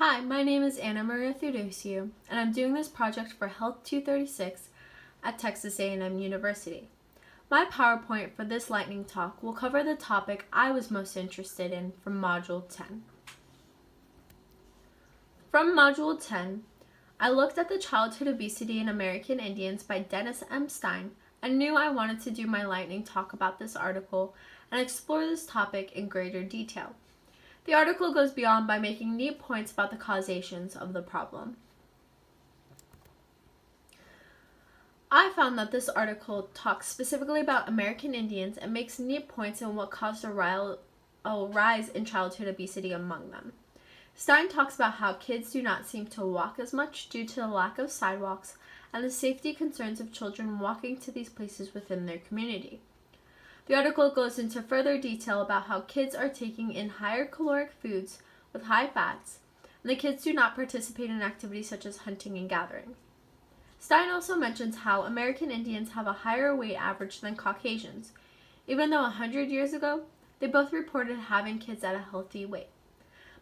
Hi, my name is Anna Maria Theodossiou, and I'm doing this project for Health 236 at Texas A&M University. My PowerPoint for this lightning talk will cover the topic I was most interested in from Module 10. From Module 10, I looked at the childhood obesity in American Indians by Dennis M. Stein and knew I wanted to do my lightning talk about this article and explore this topic in greater detail. The article goes beyond by making neat points about the causations of the problem. I found that this article talks specifically about American Indians and makes neat points on what caused a rise in childhood obesity among them. Stein talks about how kids do not seem to walk as much due to the lack of sidewalks and the safety concerns of children walking to these places within their community. The article goes into further detail about how kids are taking in higher caloric foods with high fats, and the kids do not participate in activities such as hunting and gathering. Stein also mentions how American Indians have a higher weight average than Caucasians, even though 100 years ago, they both reported having kids at a healthy weight.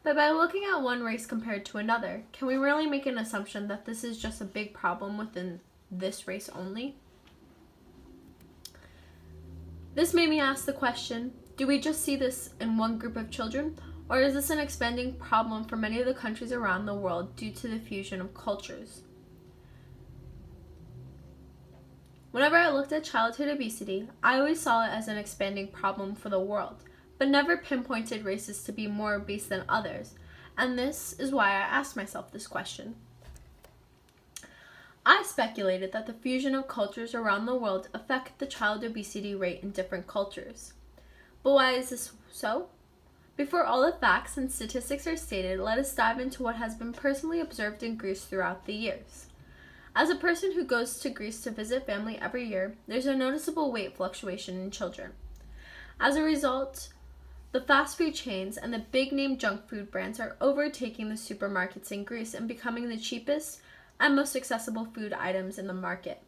But by looking at one race compared to another, can we really make an assumption that this is just a big problem within this race only? This made me ask the question, do we just see this in one group of children, or is this an expanding problem for many of the countries around the world due to the fusion of cultures? Whenever I looked at childhood obesity, I always saw it as an expanding problem for the world, but never pinpointed races to be more obese than others, and this is why I asked myself this question. I speculated that the fusion of cultures around the world affect the child obesity rate in different cultures. But why is this so? Before all the facts and statistics are stated, let us dive into what has been personally observed in Greece throughout the years. As a person who goes to Greece to visit family every year, there's a noticeable weight fluctuation in children. As a result, the fast food chains and the big-name junk food brands are overtaking the supermarkets in Greece and becoming the cheapest and most accessible food items in the market.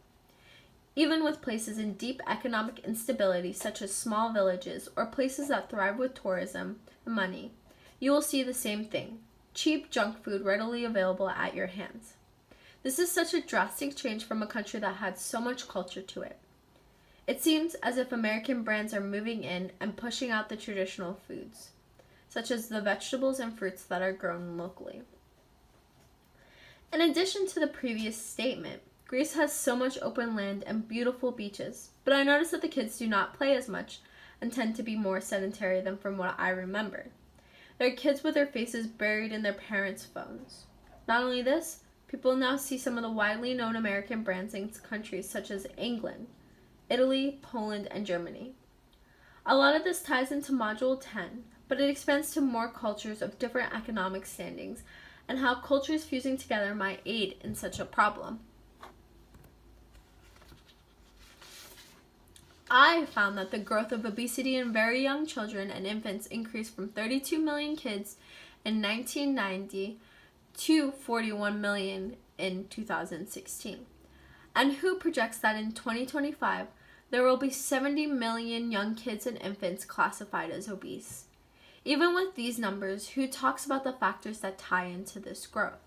Even with places in deep economic instability, such as small villages or places that thrive with tourism and money, you will see the same thing: cheap junk food readily available at your hands. This is such a drastic change from a country that had so much culture to it. It seems as if American brands are moving in and pushing out the traditional foods, such as the vegetables and fruits that are grown locally. In addition to the previous statement, Greece has so much open land and beautiful beaches, but I noticed that the kids do not play as much and tend to be more sedentary than from what I remember. There are kids with their faces buried in their parents' phones. Not only this, people now see some of the widely known American brands in countries such as England, Italy, Poland, and Germany. A lot of this ties into Module 10, but it expands to more cultures of different economic standings and how cultures fusing together might aid in such a problem. I found that the growth of obesity in very young children and infants increased from 32 million kids in 1990 to 41 million in 2016. And WHO projects that in 2025, there will be 70 million young kids and infants classified as obese. Even with these numbers, WHO talks about the factors that tie into this growth.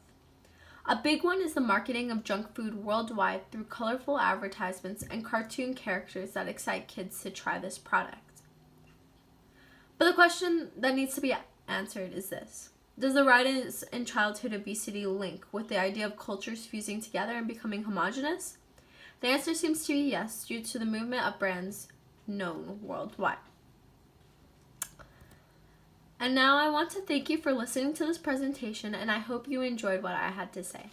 A big one is the marketing of junk food worldwide through colorful advertisements and cartoon characters that excite kids to try this product. But the question that needs to be answered is this: does the rise in childhood obesity link with the idea of cultures fusing together and becoming homogeneous? The answer seems to be yes, due to the movement of brands known worldwide. And now I want to thank you for listening to this presentation, and I hope you enjoyed what I had to say.